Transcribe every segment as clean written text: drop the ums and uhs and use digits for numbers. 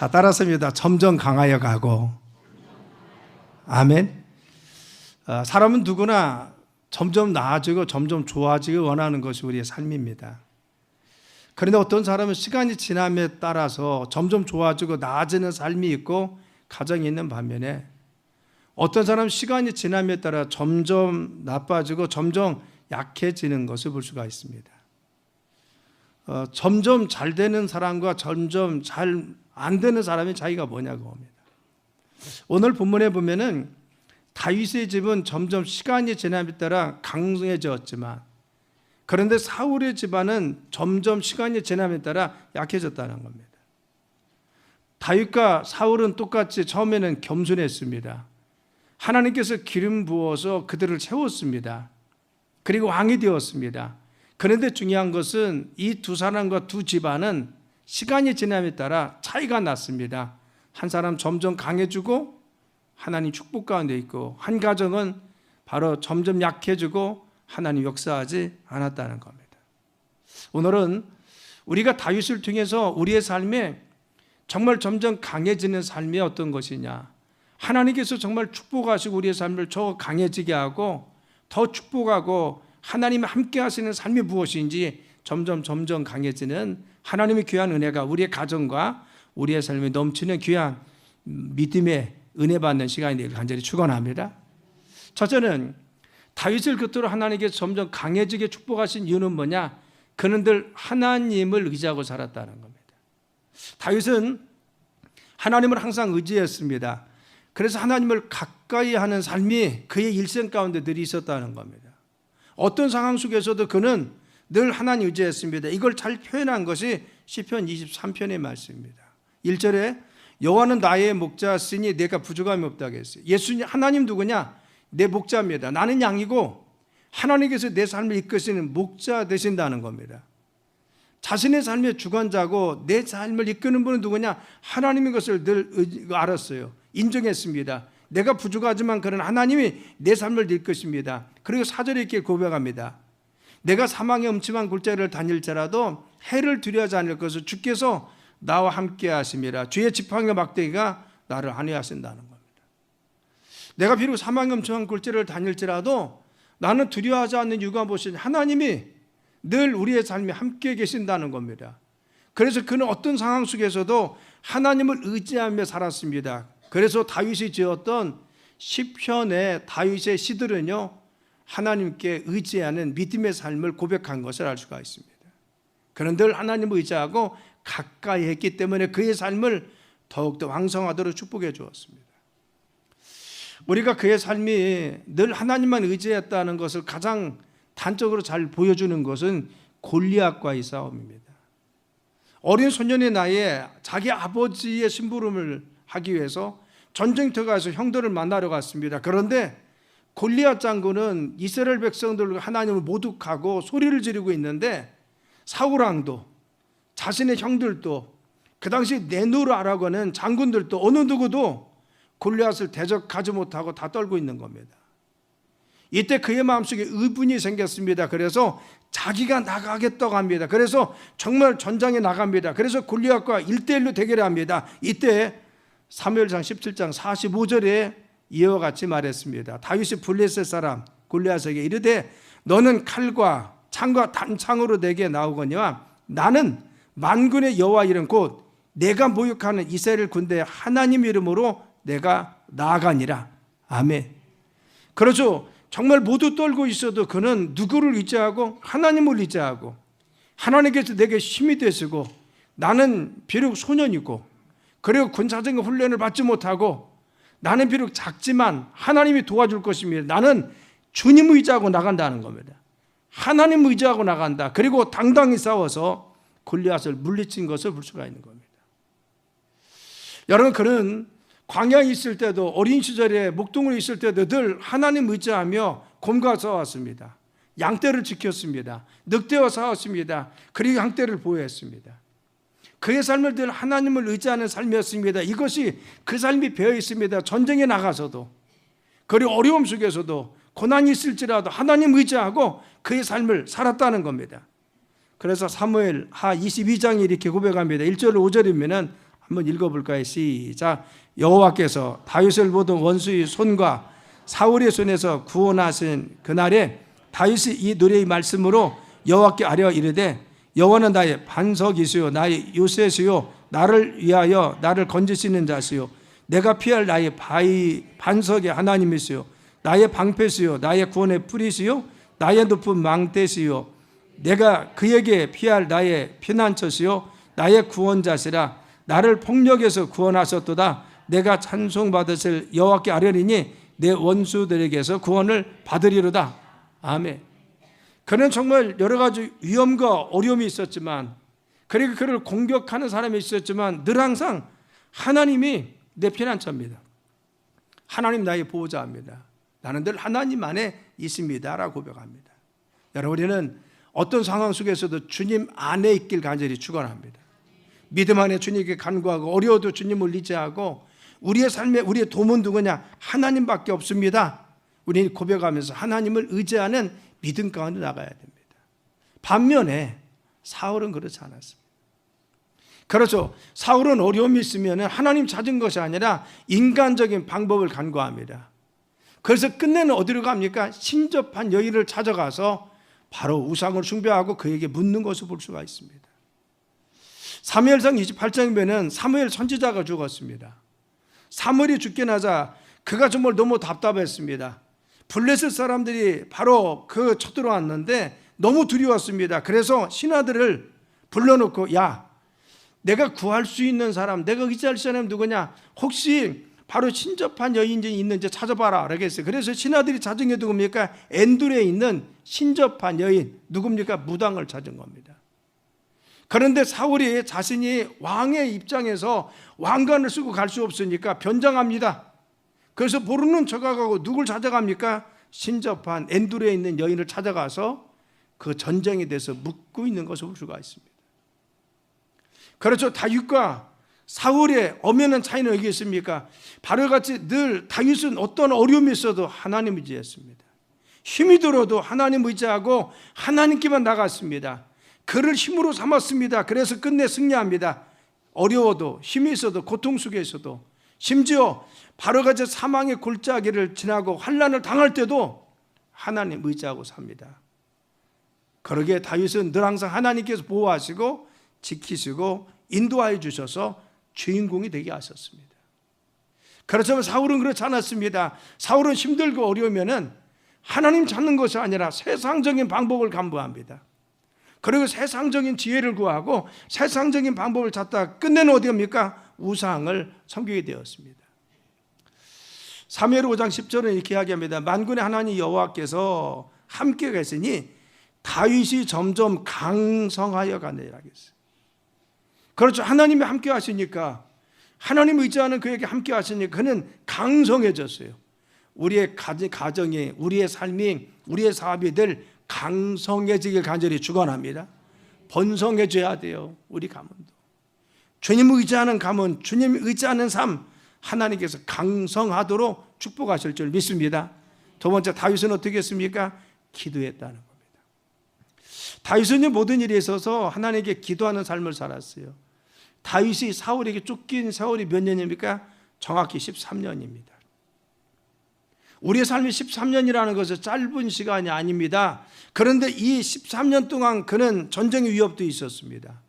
다 따랐습니다. 점점 강하여 가고. 아멘. 사람은 누구나 점점 나아지고 점점 좋아지기 원하는 것이 우리의 삶입니다. 그런데 어떤 사람은 시간이 지남에 따라서 점점 좋아지고 나아지는 삶이 있고 가정이 있는 반면에 어떤 사람은 시간이 지남에 따라 점점 나빠지고 점점 약해지는 것을 볼 수가 있습니다. 점점 잘 되는 사람과 점점 잘 안 되는 사람의 차이가 뭐냐고 합니다. 오늘 본문에 보면은 다윗의 집은 점점 시간이 지남에 따라 강성해졌지만 그런데 사울의 집안은 점점 시간이 지남에 따라 약해졌다는 겁니다. 다윗과 사울은 똑같이 처음에는 겸손했습니다. 하나님께서 기름 부어서 그들을 채웠습니다. 그리고 왕이 되었습니다. 그런데 중요한 것은 이 두 사람과 두 집안은 시간이 지남에 따라 차이가 났습니다. 한 사람 점점 강해지고 하나님 축복 가운데 있고 한 가정은 바로 점점 약해지고 하나님 역사하지 않았다는 겁니다. 오늘은 우리가 다윗을 통해서 우리의 삶에 정말 점점 강해지는 삶이 어떤 것이냐, 하나님께서 정말 축복하시고 우리의 삶을 더 강해지게 하고 더 축복하고 하나님이 함께 하시는 삶이 무엇인지 점점 강해지는 하나님의 귀한 은혜가 우리의 가정과 우리의 삶에 넘치는 귀한 믿음의 은혜 받는 시간이 되길 간절히 축원합니다. 첫째는 다윗을 끝으로 하나님께서 점점 강해지게 축복하신 이유는 뭐냐? 그는 늘 하나님을 의지하고 살았다는 겁니다. 다윗은 하나님을 항상 의지했습니다. 그래서 하나님을 가까이 하는 삶이 그의 일생 가운데 늘 있었다는 겁니다. 어떤 상황 속에서도 그는 늘 하나님 의지했습니다. 이걸 잘 표현한 것이 시편 23편의 말씀입니다. 1절에 여호와는 나의 목자시니 내가 부족함이 없다고 했어요. 예수님 하나님 누구냐? 내 목자입니다. 나는 양이고 하나님께서 내 삶을 이끄시는 목자 되신다는 겁니다. 자신의 삶의 주관자고 내 삶을 이끄는 분은 누구냐? 하나님인 것을 늘 알았어요. 인정했습니다. 내가 부족하지만 그런 하나님이 내 삶을 이끄십니다. 그리고 4절에 이렇게 고백합니다. 내가 사망의 음침한 골짜기를 다닐지라도 해를 두려워하지 않을 것을 주께서 나와 함께 하심이라. 주의 지팡이와 막대기가 나를 안위하신다는 겁니다. 내가 비록 사망의 음침한 골짜기를 다닐지라도 나는 두려워하지 않는 이유가 무엇이냐? 하나님이 늘 우리의 삶에 함께 계신다는 겁니다. 그래서 그는 어떤 상황 속에서도 하나님을 의지하며 살았습니다. 그래서 다윗이 지었던 시편의 다윗의 시들은요, 하나님께 의지하는 믿음의 삶을 고백한 것을 알 수가 있습니다. 그는 늘 하나님을 의지하고 가까이 했기 때문에 그의 삶을 더욱더 왕성하도록 축복해 주었습니다. 우리가 그의 삶이 늘 하나님만 의지했다는 것을 가장 단적으로 잘 보여주는 것은 골리앗과의 싸움입니다. 어린 소년의 나이에 자기 아버지의 심부름을 하기 위해서 전쟁터에 가서 형들을 만나러 갔습니다. 그런데 골리앗 장군은 이스라엘 백성들과 하나님을 모독하고 소리를 지르고 있는데 사울 왕도 자신의 형들도 그 당시 네누라라고 하는 장군들도 어느 누구도 골리앗을 대적하지 못하고 다 떨고 있는 겁니다. 이때 그의 마음속에 의분이 생겼습니다. 그래서 자기가 나가겠다고 합니다. 그래서 정말 전장에 나갑니다. 그래서 골리앗과 1대1로 대결합니다. 이때 사무엘상 17장 45절에 이와 같이 말했습니다. 다윗이 블레셋 사람 골리앗에게 이르되 너는 칼과 창과 단창으로 내게 나오거니와 나는 만군의 여호와 이름 곧 내가 모욕하는 이스라엘 군대의 하나님 이름으로 내가 나아가니라. 아멘. 그렇죠. 정말 모두 떨고 있어도 그는 누구를 의지하고 하나님을 의지하고 하나님께서 내게 힘이 되시고 나는 비록 소년이고 그리고 군사적인 훈련을 받지 못하고 나는 비록 작지만 하나님이 도와줄 것입니다. 나는 주님 의지하고 나간다는 겁니다. 하나님 의지하고 나간다. 그리고 당당히 싸워서 골리앗을 물리친 것을 볼 수가 있는 겁니다. 여러분, 그는 광야에 있을 때도 어린 시절에 목동으로 있을 때도 늘 하나님 의지하며 곰과 싸웠습니다. 양떼를 지켰습니다. 늑대와 싸웠습니다. 그리고 양떼를 보호했습니다. 그의 삶을 늘 하나님을 의지하는 삶이었습니다. 이것이 그 삶이 배어 있습니다. 전쟁에 나가서도 그리고 어려움 속에서도 고난이 있을지라도 하나님 의지하고 그의 삶을 살았다는 겁니다. 그래서 사무엘 하 22장이 이렇게 고백합니다. 1절 5절이면 한번 읽어볼까요? 시작. 여호와께서 다윗을 모든 원수의 손과 사울의 손에서 구원하신 그날에 다윗이 이 노래의 말씀으로 여호와께 아뢰어 이르되 여호와는 나의 반석이시요 나의 요새시요 나를 위하여 나를 건지시는 자시요 내가 피할 나의 반석의 하나님이시요 나의 방패시요 나의 구원의 뿌리시요 나의 높은 망대시요 내가 그에게 피할 나의 피난처시요 나의 구원자시라 나를 폭력에서 구원하셨도다 내가 찬송받으실 여호와께 아뢰리니 내 원수들에게서 구원을 받으리로다. 아멘. 그는 정말 여러 가지 위험과 어려움이 있었지만 그리고 그를 공격하는 사람이 있었지만 늘 항상 하나님이 내 피난처입니다. 하나님 나의 보호자입니다. 나는 늘 하나님 안에 있습니다 라고 고백합니다. 여러분, 우리는 어떤 상황 속에서도 주님 안에 있길 간절히 축원합니다. 믿음 안에 주님께 간구하고 어려워도 주님을 의지하고 우리의 삶에 우리의 도움은 누구냐? 하나님밖에 없습니다. 우리는 고백하면서 하나님을 의지하는 믿음 가운데 나가야 됩니다. 반면에 사울은 그렇지 않았습니다. 그렇죠. 사울은 어려움이 있으면 하나님 찾은 것이 아니라 인간적인 방법을 간구합니다. 그래서 끝내는 어디로 갑니까? 신접한 여인을 찾아가서 바로 우상을 숭배하고 그에게 묻는 것을 볼 수가 있습니다. 사무엘상 28장에 보면 사무엘 선지자가 죽었습니다. 사무엘이 죽게 나자 그가 정말 너무 답답했습니다. 블레셋 사람들이 바로 그 쳐들어왔는데 너무 두려웠습니다. 그래서 신하들을 불러놓고 야, 내가 구할 수 있는 사람, 내가 의지할 사람 누구냐? 혹시 바로 신접한 여인이 있는지 찾아봐라 라고 했어요. 그래서 신하들이 찾은 게 누굽니까? 엔둘에 있는 신접한 여인, 누굽니까? 무당을 찾은 겁니다. 그런데 사울이 자신이 왕의 입장에서 왕관을 쓰고 갈 수 없으니까 변장합니다. 그래서 모르는 척하고 누굴 찾아갑니까? 신접한 엔둘에 있는 여인을 찾아가서 그 전쟁에 대해서 묻고 있는 것을 볼 수가 있습니다. 그렇죠. 다윗과 사울의 엄연한 차이는 여기 있습니까? 바로 같이 늘 다윗은 어떤 어려움이 있어도 하나님 의지했습니다. 힘이 들어도 하나님 의지하고 하나님께만 나갔습니다. 그를 힘으로 삼았습니다. 그래서 끝내 승리합니다. 어려워도 힘이 있어도 고통 속에 있어도 심지어 바로 같이 사망의 골짜기를 지나고 환난을 당할 때도 하나님 의지하고 삽니다. 그러기에 다윗은 늘 항상 하나님께서 보호하시고 지키시고 인도하여 주셔서 주인공이 되게 하셨습니다. 그렇지만 사울은 그렇지 않았습니다. 사울은 힘들고 어려우면은 하나님 찾는 것이 아니라 세상적인 방법을 간구합니다. 그리고 세상적인 지혜를 구하고 세상적인 방법을 찾다가 끝내는 어디 갑니까? 우상을 섬기게 되었습니다. 사무엘 5장 10절은 이렇게 이야기합니다. 만군의 하나님 여호와께서 함께 계시니 다윗이 점점 강성하여 가느니라 했어요. 그렇죠. 하나님이 함께 하시니까, 하나님 의지하는 그에게 함께 하시니까 그는 강성해졌어요. 우리의 가정이, 우리의 삶이, 우리의 사업이 늘 강성해지길 간절히 축원합니다. 번성해져야 돼요. 우리 가문도. 주님 의지하는 가문, 주님 의지하는 삶, 하나님께서 강성하도록 축복하실 줄 믿습니다. 두 번째, 다윗은 어떻게 했습니까? 기도했다는 겁니다. 다윗은 모든 일에 있어서 하나님께 기도하는 삶을 살았어요. 다윗이 사울에게 쫓긴 세월이 몇 년입니까? 정확히 13년입니다. 우리의 삶이 13년이라는 것은 짧은 시간이 아닙니다. 그런데 이 13년 동안 그는 전쟁의 위협도 있었습니다.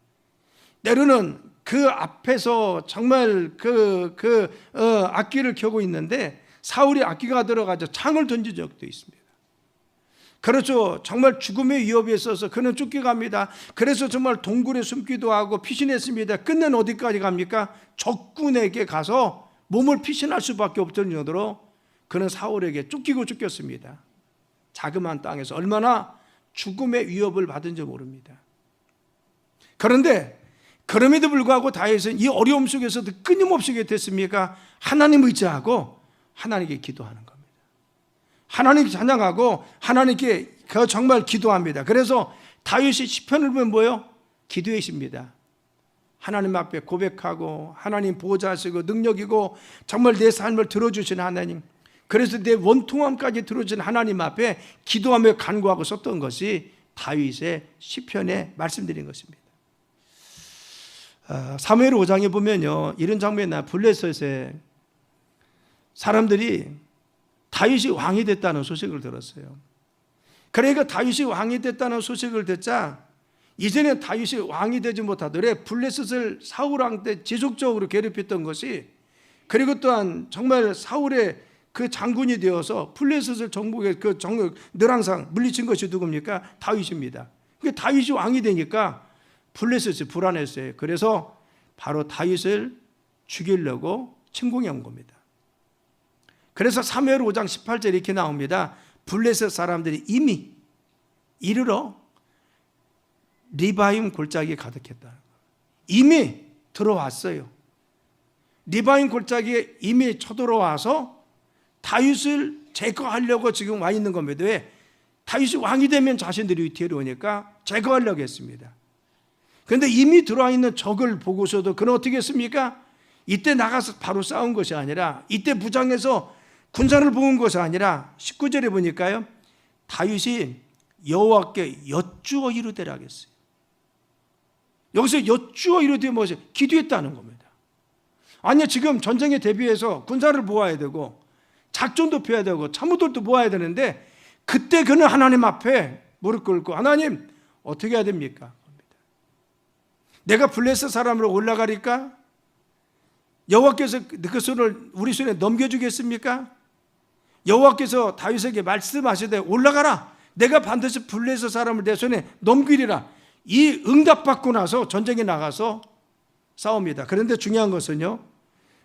때로는 그 앞에서 정말 악기를 켜고 있는데 사울이 악기가 들어가서 창을 던진 적도 있습니다. 그렇죠. 정말 죽음의 위협에 있어서 그는 쫓겨갑니다. 그래서 정말 동굴에 숨기도 하고 피신했습니다. 끝내는 어디까지 갑니까? 적군에게 가서 몸을 피신할 수밖에 없던 정도로 그는 사울에게 쫓겼습니다. 자그마한 땅에서 얼마나 죽음의 위협을 받은지 모릅니다. 그런데 그럼에도 불구하고 다윗은 이 어려움 속에서도 끊임없이 됐습니까? 하나님 의지하고 하나님께 기도하는 겁니다. 하나님 찬양하고 하나님께 정말 기도합니다. 그래서 다윗이 시편을 보면 뭐예요? 기도의 시입니다. 하나님 앞에 고백하고 하나님 보호자시고 능력이고 정말 내 삶을 들어주신 하나님, 그래서 내 원통함까지 들어준 하나님 앞에 기도하며 간구하고 썼던 것이 다윗의 시편에 말씀드린 것입니다. 사무엘 5장에 보면요, 이런 장면이 나와요. 블레셋에 사람들이 다윗이 왕이 됐다는 소식을 들었어요. 그러니까 다윗이 왕이 됐다는 소식을 듣자 이전에 다윗이 왕이 되지 못하더래 블레셋을 사울 왕 때 지속적으로 괴롭혔던 것이, 그리고 또한 정말 사울의 그 장군이 되어서 블레셋을 정복해 늘 항상 물리친 것이 누굽니까? 다윗입니다. 그러니까 다윗이 왕이 되니까 블레셋이 불안했어요. 그래서 바로 다윗을 죽이려고 침공해 온 겁니다. 그래서 사무엘 5장 18절에 이렇게 나옵니다. 블레셋 사람들이 이미 이르러 리바임 골짜기에 가득했다. 이미 들어왔어요. 리바임 골짜기에 이미 쳐들어와서 다윗을 제거하려고 지금 와 있는 겁니다. 왜? 다윗이 왕이 되면 자신들이 위태로우니까 제거하려고 했습니다. 그런데 이미 들어와 있는 적을 보고서도 그는 어떻게 했습니까? 이때 나가서 바로 싸운 것이 아니라, 이때 무장해서 군사를 모은 것이 아니라 19절에 보니까요, 다윗이 여호와께 여쭈어 이르되라 하겠어요. 여기서 여쭈어 이르되 무엇이? 기도했다는 겁니다. 아니, 지금 전쟁에 대비해서 군사를 모아야 되고 작전도 펴야 되고 참모들도 모아야 되는데, 그때 그는 하나님 앞에 무릎 꿇고 하나님 어떻게 해야 됩니까? 내가 블레셋 사람으로 올라가리까? 여호와께서 그 손을 우리 손에 넘겨주겠습니까? 여호와께서 다윗에게 말씀하시되 올라가라, 내가 반드시 블레셋 사람을 내 손에 넘기리라. 이 응답받고 나서 전쟁에 나가서 싸웁니다. 그런데 중요한 것은요,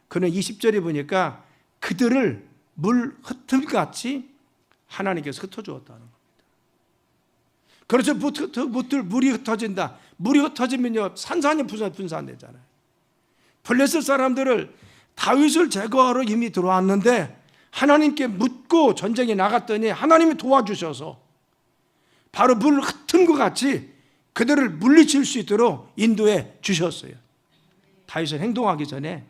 그는 20절에 보니까 그들을 물 흩을같이 하나님께서 흩어주었다는 겁니다. 그렇죠. 물이 흩어진다. 물이 흩어지면요, 산산이 분산되잖아요. 블레셋 사람들을 다윗을 제거하러 이미 들어왔는데 하나님께 묻고 전쟁에 나갔더니 하나님이 도와주셔서 바로 물 흩은 것 같이 그들을 물리칠 수 있도록 인도해 주셨어요. 다윗은 행동하기 전에,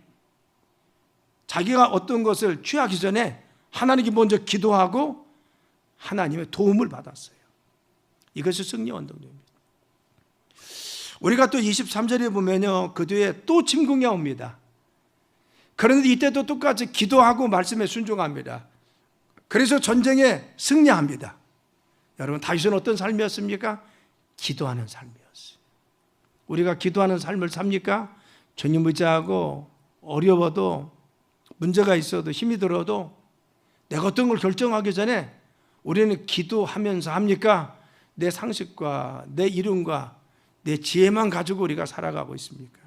자기가 어떤 것을 취하기 전에 하나님께 먼저 기도하고 하나님의 도움을 받았어요. 이것이 승리 원동력입니다. 우리가 또 23절에 보면요, 그 뒤에 또 침공이 옵니다. 그런데 이때도 똑같이 기도하고 말씀에 순종합니다. 그래서 전쟁에 승리합니다. 여러분, 다윗은 어떤 삶이었습니까? 기도하는 삶이었어요. 우리가 기도하는 삶을 삽니까? 주님 의지하고 어려워도 문제가 있어도 힘이 들어도 내가 어떤 걸 결정하기 전에 우리는 기도하면서 합니까? 내 상식과 내 이름과 내 지혜만 가지고 우리가 살아가고 있습니까?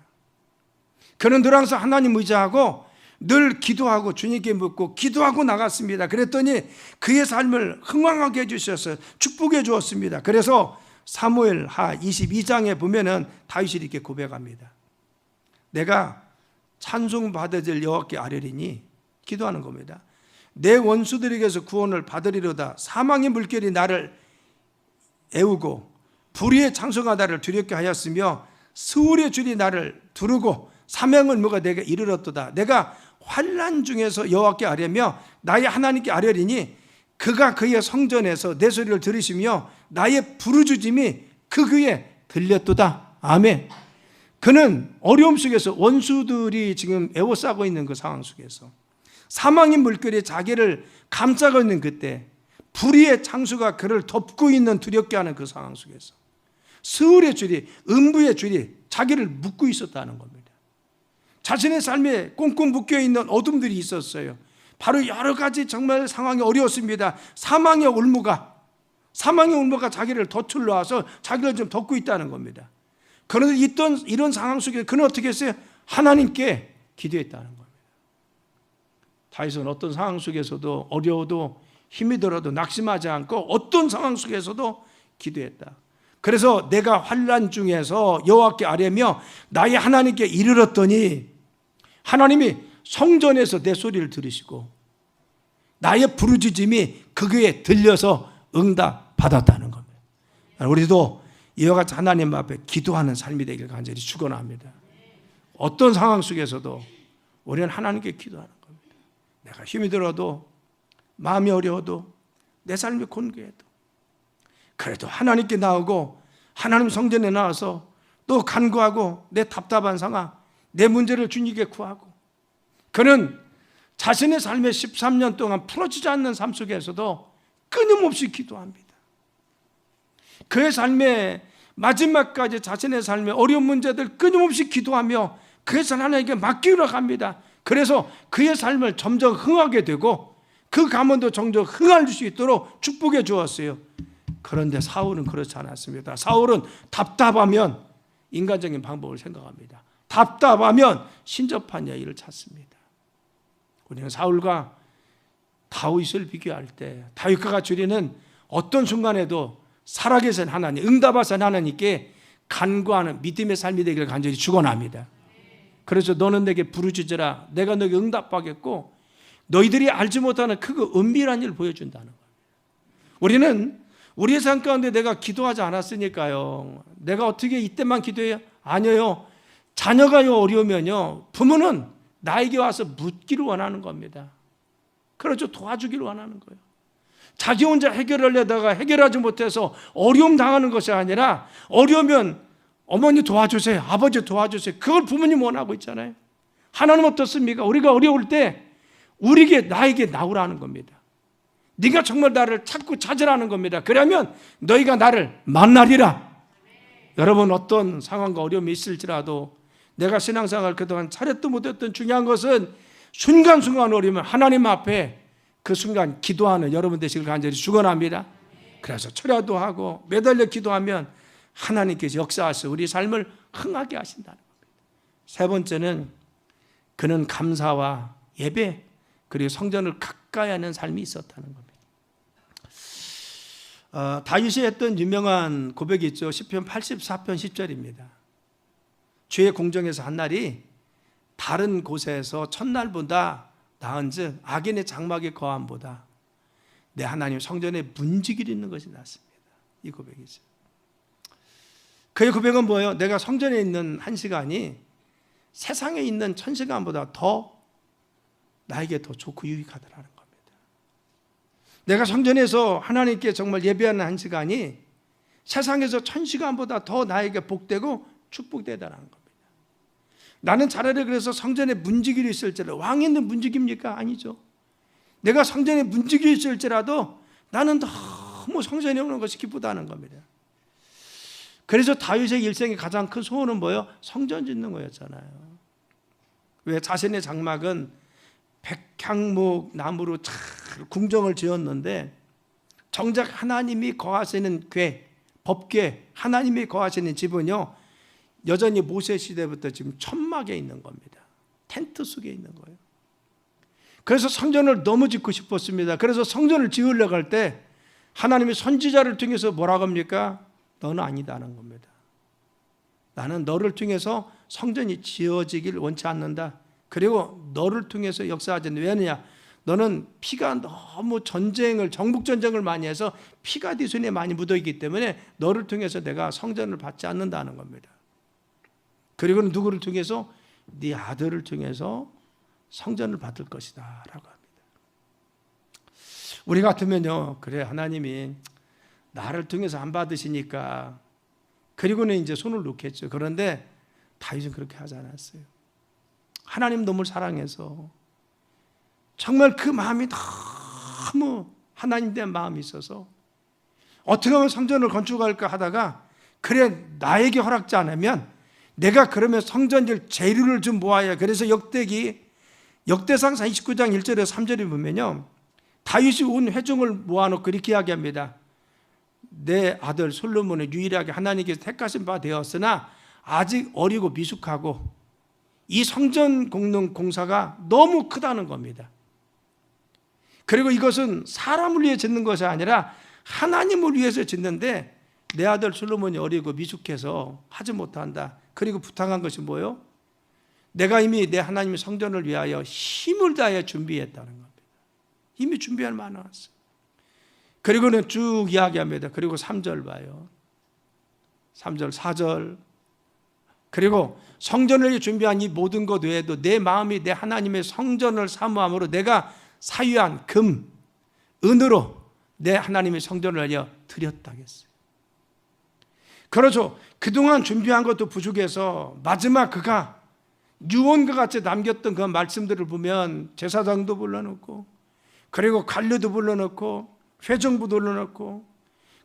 그는 늘 항상 하나님 의지하고 늘 기도하고 주님께 묻고 기도하고 나갔습니다. 그랬더니 그의 삶을 흥왕하게 해주셔서 축복해 주었습니다. 그래서 사무엘하 22장에 보면은 다윗이 이렇게 고백합니다. 내가 찬송받아질 여호와께 아뢰리니, 기도하는 겁니다. 내 원수들에게서 구원을 받으리로다. 사망의 물결이 나를 애우고 불의의 창소가 나를 두렵게 하였으며 스울의 줄이 나를 두르고 사명의 의무가 내게 이르렀도다. 내가 환난 중에서 여호와께 아뢰며 나의 하나님께 아뢰리니 그가 그의 성전에서 내 소리를 들으시며 나의 부르짖음이 그 귀에 들렸도다. 아멘. 그는 어려움 속에서 원수들이 지금 에워싸고 있는 그 상황 속에서 사망의 물결이 자기를 감싸고 있는 그때, 불의의 창수가 그를 덮고 있는 두렵게 하는 그 상황 속에서 스울의 줄이, 음부의 줄이 자기를 묶고 있었다는 겁니다. 자신의 삶에 꽁꽁 묶여있는 어둠들이 있었어요. 바로 여러 가지 정말 상황이 어려웠습니다. 사망의 올무가 자기를 덫으로 와서 자기를 좀 덮고 있다는 겁니다. 그런데 이런 상황 속에 그는 어떻게 했어요? 하나님께 기도했다는 겁니다. 다윗은 어떤 상황 속에서도 어려워도 힘이 들어도 낙심하지 않고 어떤 상황 속에서도 기도했다. 그래서 내가 환난 중에서 여호와께 아뢰며 나의 하나님께 이르렀더니 하나님이 성전에서 내 소리를 들으시고 나의 부르짖음이 그 귀에 들려서 응답 받았다는 겁니다. 우리도 이와 같이 하나님 앞에 기도하는 삶이 되길 간절히 축원합니다. 어떤 상황 속에서도 우리는 하나님께 기도하는 겁니다. 내가 힘이 들어도 마음이 어려워도 내 삶이 곤고해도 그래도 하나님께 나오고 하나님 성전에 나와서 또 간구하고 내 답답한 상황, 내 문제를 주님께 구하고, 그는 자신의 삶의 13년 동안 풀어지지 않는 삶 속에서도 끊임없이 기도합니다. 그의 삶의 마지막까지 자신의 삶의 어려운 문제들 끊임없이 기도하며 그의 삶 하나님께 맡기러 갑니다. 그래서 그의 삶을 점점 흥하게 되고 그 가문도 점점 흥할 수 있도록 축복해 주었어요. 그런데 사울은 그렇지 않았습니다. 사울은 답답하면 인간적인 방법을 생각합니다. 답답하면 신접한 여인을 찾습니다. 우리는 사울과 다윗을 비교할 때 다윗과 같이 우리는 어떤 순간에도 살아계신 하나님, 응답하신 하나님께 간구하는 믿음의 삶이 되기를 간절히 축원합니다. 그래서 너는 내게 부르짖으라, 내가 너에게 응답하겠고 너희들이 알지 못하는 크고 은밀한 일을 보여준다는 거예요. 우리는 우리의 삶 가운데 내가 기도하지 않았으니까요, 내가 어떻게 이때만 기도해요? 아니요. 자녀가 어려우면요, 부모는 나에게 와서 묻기를 원하는 겁니다. 그렇죠. 도와주기를 원하는 거예요. 자기 혼자 해결하려다가 해결하지 못해서 어려움 당하는 것이 아니라, 어려우면 어머니 도와주세요, 아버지 도와주세요, 그걸 부모님 원하고 있잖아요. 하나님 어떻습니까? 우리가 어려울 때 나에게 나오라는 겁니다. 네가 정말 나를 찾고 찾으라는 겁니다. 그러면 너희가 나를 만나리라. 여러분, 어떤 상황과 어려움이 있을지라도 내가 신앙생활 그동안 차렸도 못했던 중요한 것은 순간순간 어려우면 하나님 앞에 그 순간 기도하는 여러분 되시길 간절히 축원합니다. 그래서 철야도 하고 매달려 기도하면 하나님께서 역사하셔서 우리 삶을 흥하게 하신다는 겁니다. 세 번째는 그는 감사와 예배 그리고 성전을 가까이 하는 삶이 있었다는 겁니다. 다윗이 했던 유명한 고백이 있죠. 시편 84편 10절입니다. 주의 공정에서 한 날이 다른 곳에서 첫날보다 나은즉 악인의 장막에 거함보다 내 하나님 성전에 문지기를 있는 것이 낫습니다. 이 고백이죠. 그의 고백은 뭐예요? 내가 성전에 있는 한 시간이 세상에 있는 1000시간보다 더 나에게 더 좋고 유익하더라는 겁니다. 내가 성전에서 하나님께 정말 예배하는 한 시간이 세상에서 1000시간보다 더 나에게 복되고 축복되다라는 겁니다. 나는 차라리 그래서 성전에 문지기를 있을지라도, 왕이 있는 문지기입니까? 아니죠. 내가 성전에 문지기를 있을지라도 나는 너무 성전에 오는 것이 기쁘다는 겁니다. 그래서 다윗의 일생의 가장 큰 소원은 뭐예요? 성전 짓는 거였잖아요. 왜? 자신의 장막은 백향목 나무로 잘 궁정을 지었는데 정작 하나님이 거하시는 법궤, 하나님이 거하시는 집은요, 여전히 모세 시대부터 지금 천막에 있는 겁니다. 텐트 속에 있는 거예요. 그래서 성전을 너무 짓고 싶었습니다. 그래서 성전을 지으려고 할 때 하나님이 선지자를 통해서 뭐라고 합니까? 너는 아니다는 겁니다. 나는 너를 통해서 성전이 지어지길 원치 않는다. 그리고 너를 통해서 역사하지 않는다. 왜냐? 너는 피가 너무 정복전쟁을 많이 해서 피가 네 손에 많이 묻어있기 때문에 너를 통해서 내가 성전을 받지 않는다는 겁니다. 그리고 누구를 통해서? 네 아들을 통해서 성전을 받을 것이다 라고 합니다. 우리 같으면요, 그래 하나님이 나를 통해서 안 받으시니까 그리고는 이제 손을 놓겠죠. 그런데 다윗은 그렇게 하지 않았어요. 하나님 너무 사랑해서 정말 그 마음이 너무 하나님 대한 마음이 있어서 어떻게 하면 성전을 건축할까 하다가, 그래 나에게 허락지 않으면 내가 그러면 성전질 재료를 좀 모아야. 그래서 역대상 29장 1절에서 3절에 보면요, 다윗이 온 회중을 모아놓고 이렇게 이야기합니다. 내 아들 솔로몬은 유일하게 하나님께서 택하신 바 되었으나 아직 어리고 미숙하고 이 성전 공능 공사가 너무 크다는 겁니다. 그리고 이것은 사람을 위해 짓는 것이 아니라 하나님을 위해서 짓는데 내 아들 솔로몬이 어리고 미숙해서 하지 못한다. 그리고 부탁한 것이 뭐예요? 내가 이미 내 하나님의 성전을 위하여 힘을 다해 준비했다는 겁니다. 이미 준비할 만했어요. 그리고는 쭉 이야기합니다. 그리고 3절 봐요. 3절, 4절. 그리고 성전을 위해 준비한 이 모든 것 외에도 내 마음이 내 하나님의 성전을 사모함으로 내가 사유한 금, 은으로 내 하나님의 성전을 위하여 드렸다겠어요. 그렇죠. 그동안 준비한 것도 부족해서 마지막 그가 유언과 같이 남겼던 그 말씀들을 보면 제사장도 불러놓고, 그리고 관료도 불러놓고, 회정부 불러놓고,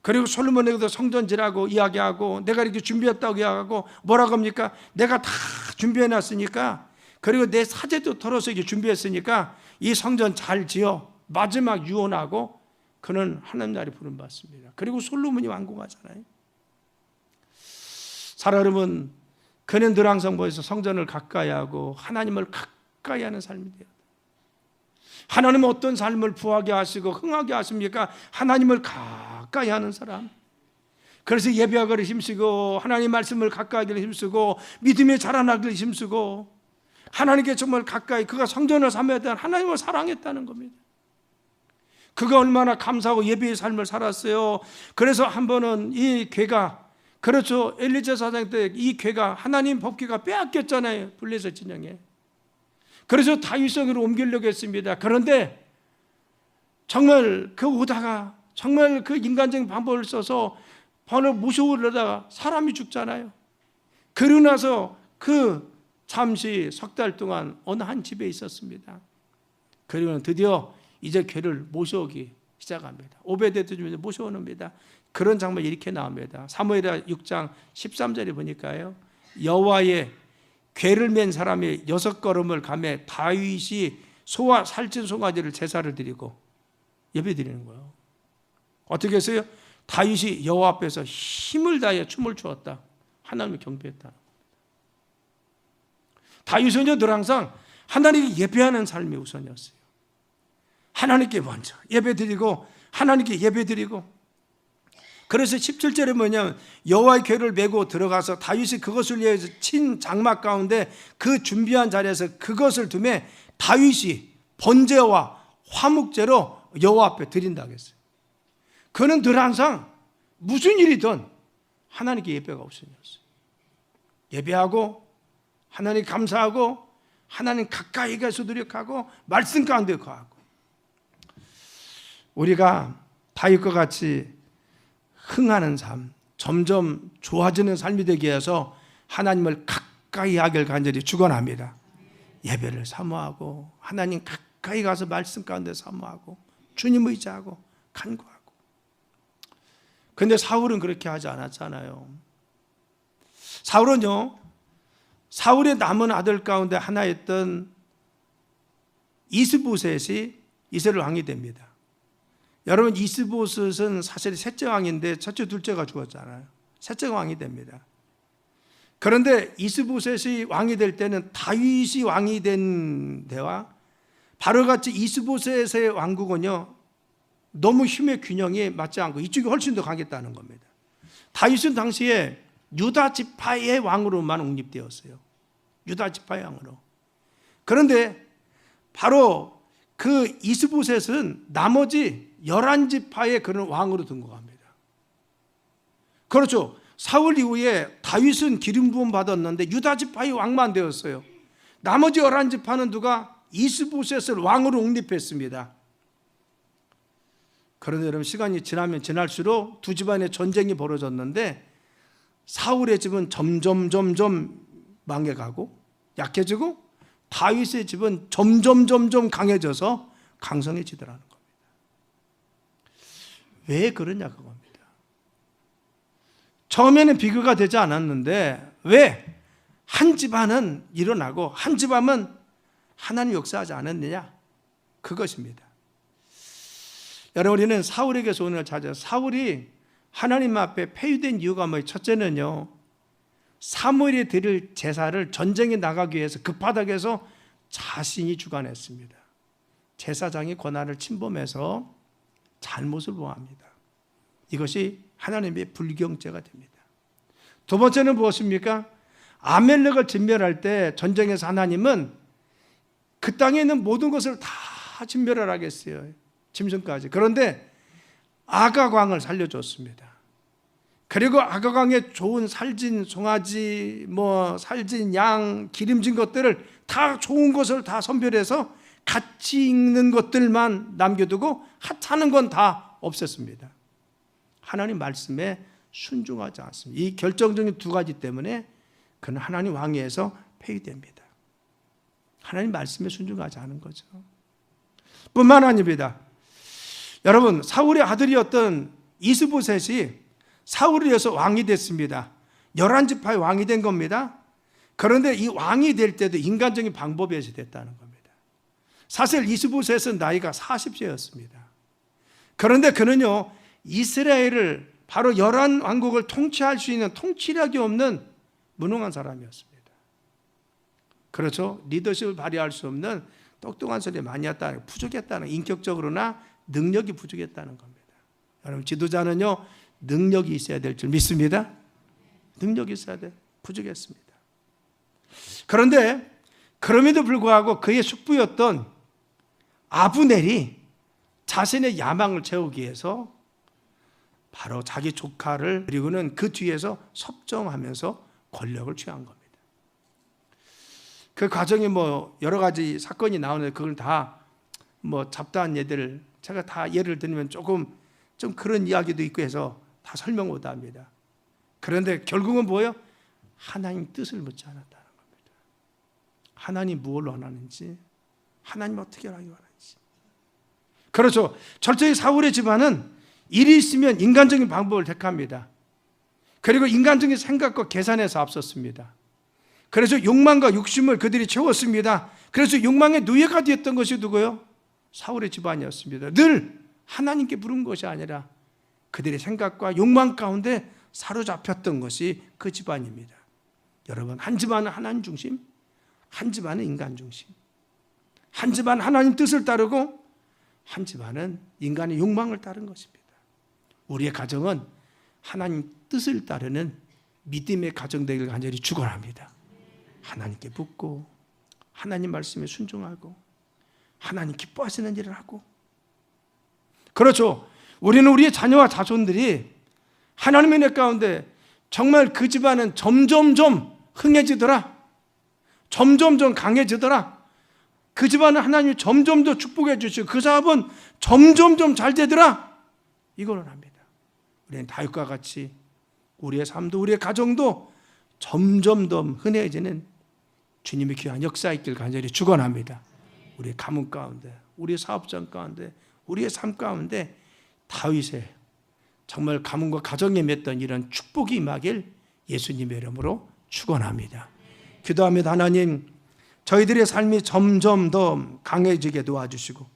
그리고 솔로몬에게도 성전지라고 이야기하고, 내가 이렇게 준비했다고 이야기하고, 뭐라고 합니까? 내가 다 준비해놨으니까, 그리고 내 사제도 털어서 이렇게 준비했으니까 이 성전 잘 지어. 마지막 유언하고 그는 하나님 나라에 부름받습니다. 그리고 솔로몬이 완공하잖아요. 사랑 여러분, 그는 늘 항상 뭐해서 성전을 가까이 하고 하나님을 가까이 하는 삶이 돼요. 하나님은 어떤 삶을 부하게 하시고 흥하게 하십니까? 하나님을 가까이 하는 사람. 그래서 예배하기를 힘쓰고 하나님 말씀을 가까이 하기를 힘쓰고 믿음에 자라나기를 힘쓰고 하나님께 정말 가까이, 그가 성전을 삼아야 되는 하나님을 사랑했다는 겁니다. 그가 얼마나 감사하고 예배의 삶을 살았어요. 그래서 한 번은 이 괴가, 그렇죠, 엘리제 사장 때 이 괴가 하나님 법궤가 빼앗겼잖아요, 블레셋 진영에. 그래서 다윗성으로 옮기려고 했습니다. 그런데 정말 그 오다가 정말 그 인간적인 방법을 써서 번호 모셔오려다가 사람이 죽잖아요. 그러고 나서 그 잠시 석 달 동안 어느 한 집에 있었습니다. 그리고는 드디어 이제 괴를 모셔오기 시작합니다. 오베데돔을 모셔오는니다. 그런 장면이 이렇게 나옵니다. 사무엘하 6장 13절에 보니까요, 여호와의 괴를 맨 사람이 6걸음을 가매 다윗이 소와 살찐 송아지를 제사를 드리고 예배 드리는 거예요. 어떻게 했어요? 다윗이 여호와 앞에서 힘을 다해 춤을 추었다. 하나님을 경배했다. 다윗은 늘 항상 하나님께 예배하는 삶이 우선이었어요. 하나님께 먼저 예배드리고 하나님께 예배드리고. 그래서 17절에 뭐냐면 여호와의 궤를 메고 들어가서 다윗이 그것을 위해서 친 장막 가운데 그 준비한 자리에서 그것을 두매 다윗이 번제와 화목제로 여호와 앞에 드린다고 했어요. 그는 늘 항상 무슨 일이든 하나님께 예배가 우선이었어요. 예배하고 하나님 감사하고 하나님 가까이 가서 노력하고 말씀 가운데 거하고. 우리가 다윗과 같이 흥하는 삶, 점점 좋아지는 삶이 되기 위해서 하나님을 가까이 하길 간절히 축원합니다. 예배를 사모하고 하나님 가까이 가서 말씀 가운데 사모하고 주님 의지하고 간구하고. 그런데 사울은 그렇게 하지 않았잖아요. 사울은요, 사울의 남은 아들 가운데 하나였던 이스보셋이 이스라엘 왕이 됩니다. 여러분, 이스보셋은 사실 셋째 왕인데 첫째, 둘째가 죽었잖아요. 셋째 왕이 됩니다. 그런데 이스보셋이 왕이 될 때는 다윗이 왕이 된 데와 바로같이 이스보셋의 왕국은요, 너무 힘의 균형이 맞지 않고 이쪽이 훨씬 더 강했다는 겁니다. 다윗은 당시에 유다 지파의 왕으로만 옹립되었어요. 유다 지파의 왕으로. 그런데 바로 그 이스보셋은 나머지 11지파의 그런 왕으로 든 것 같습니다. 그렇죠. 사울 이후에 다윗은 기름 부음 받았는데 유다 지파의 왕만 되었어요. 나머지 11지파는 누가? 이스보셋을 왕으로 옹립했습니다. 그런데 여러분, 시간이 지나면 지날수록 두 집안의 전쟁이 벌어졌는데 사울의 집은 점점 망해가고 약해지고 다윗의 집은 점점 강해져서 강성해지더라는 겁니다. 왜 그러냐 그겁니다. 처음에는 비교가 되지 않았는데 왜 한 집안은 일어나고 한 집안은 하나님 역사하지 않았느냐, 그것입니다. 여러분, 우리는 사울에게서 오늘 찾아서 사울이 하나님 앞에 폐위된 이유가 뭐예요? 첫째는요, 사무엘이 드릴 제사를 전쟁에 나가기 위해서 급하다고 자신이 주관했습니다. 제사장의 권한을 침범해서 잘못을 범합니다. 이것이 하나님의 불경죄가 됩니다. 두 번째는 무엇입니까? 아멜렉을 진멸할 때 전쟁에서 하나님은 그 땅에 있는 모든 것을 다 진멸을 하겠어요. 짐승까지. 그런데 아각 왕을 살려줬습니다. 그리고 아각 왕의 좋은 살진 송아지, 살진 양, 기름진 것들을 다 좋은 것을 다 선별해서 가치 있는 것들만 남겨두고 하찮은 건 다 없앴습니다. 하나님 말씀에 순종하지 않습니다. 이 결정적인 두 가지 때문에 그는 하나님 왕위에서 폐위됩니다. 하나님 말씀에 순종하지 않은 거죠. 뿐만 아닙니다. 여러분, 사울의 아들이었던 이스보셋이 사울을 위해서 왕이 됐습니다. 11지파의 왕이 된 겁니다. 그런데 이 왕이 될 때도 인간적인 방법에서 됐다는 겁니다. 사실 이스보셋은 나이가 40세였습니다. 그런데 그는요, 이스라엘을 바로 11왕국을 통치할 수 있는 통치력이 없는 무능한 사람이었습니다. 그렇죠? 리더십을 발휘할 수 없는 똑똑한 소리 많이 했다는, 부족했다는, 인격적으로나 능력이 부족했다는 겁니다. 여러분, 지도자는요, 능력이 있어야 될 줄 믿습니다. 능력이 있어야 돼. 부족했습니다. 그런데 그럼에도 불구하고 그의 숙부였던 아브넬이 자신의 야망을 채우기 위해서 바로 자기 조카를, 그리고는 그 뒤에서 섭정하면서 권력을 취한 겁니다. 그 과정에 여러 가지 사건이 나오는데 그걸 다 잡다한 예들, 제가 다 예를 들면 조금 좀 그런 이야기도 있고 해서 다 설명 못 합니다. 그런데 결국은 뭐예요? 하나님 뜻을 묻지 않았다는 겁니다. 하나님 무엇을 원하는지, 하나님 어떻게 하기 원하는지. 그렇죠. 철저히 사울의 집안은 일이 있으면 인간적인 방법을 택합니다. 그리고 인간적인 생각과 계산에서 앞섰습니다. 그래서 욕망과 욕심을 그들이 채웠습니다. 그래서 욕망의 노예가 되었던 것이 누구요? 사울의 집안이었습니다. 늘 하나님께 부른 것이 아니라 그들의 생각과 욕망 가운데 사로잡혔던 것이 그 집안입니다. 여러분, 한 집안은 하나님 중심, 한 집안은 인간 중심. 한 집안은 하나님 뜻을 따르고 한 집안은 인간의 욕망을 따른 것입니다. 우리의 가정은 하나님 뜻을 따르는 믿음의 가정 되길 간절히 축원합니다. 하나님께 묻고 하나님 말씀에 순종하고 하나님 기뻐하시는 일을 하고. 그렇죠. 우리는 우리의 자녀와 자손들이 하나님의 은혜 가운데 정말 그 집안은 점점점 흥해지더라, 점점점 강해지더라, 그 집안은 하나님이 점점 더 축복해 주시고 그 사업은 점점점 잘 되더라, 이거는 합니다. 우리는 다윗과 같이 우리의 삶도 우리의 가정도 점점 더 흔해지는 주님의 귀한 역사 있길 간절히 축원합니다. 우리의 가문 가운데, 우리의 사업장 가운데, 우리의 삶 가운데 다윗의 정말 가문과 가정에 맺던 이런 축복이 임하길 예수님의 이름으로 축원합니다. 기도합니다. 하나님, 저희들의 삶이 점점 더 강해지게 도와주시고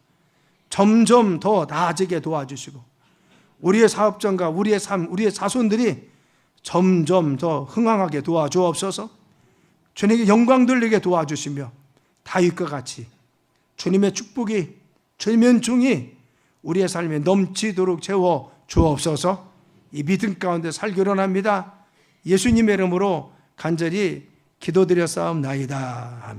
점점 더 나아지게 도와주시고 우리의 사업장과 우리의 삶, 우리의 자손들이 점점 더 흥황하게 도와주옵소서. 주님께 영광 돌리게 도와주시며 다윗과 같이 주님의 축복이, 주님의 은총이 우리의 삶에 넘치도록 채워 주옵소서. 이 믿음 가운데 살기로 합니다. 예수님의 이름으로 간절히 기도드려 싸움나이다. 아멘.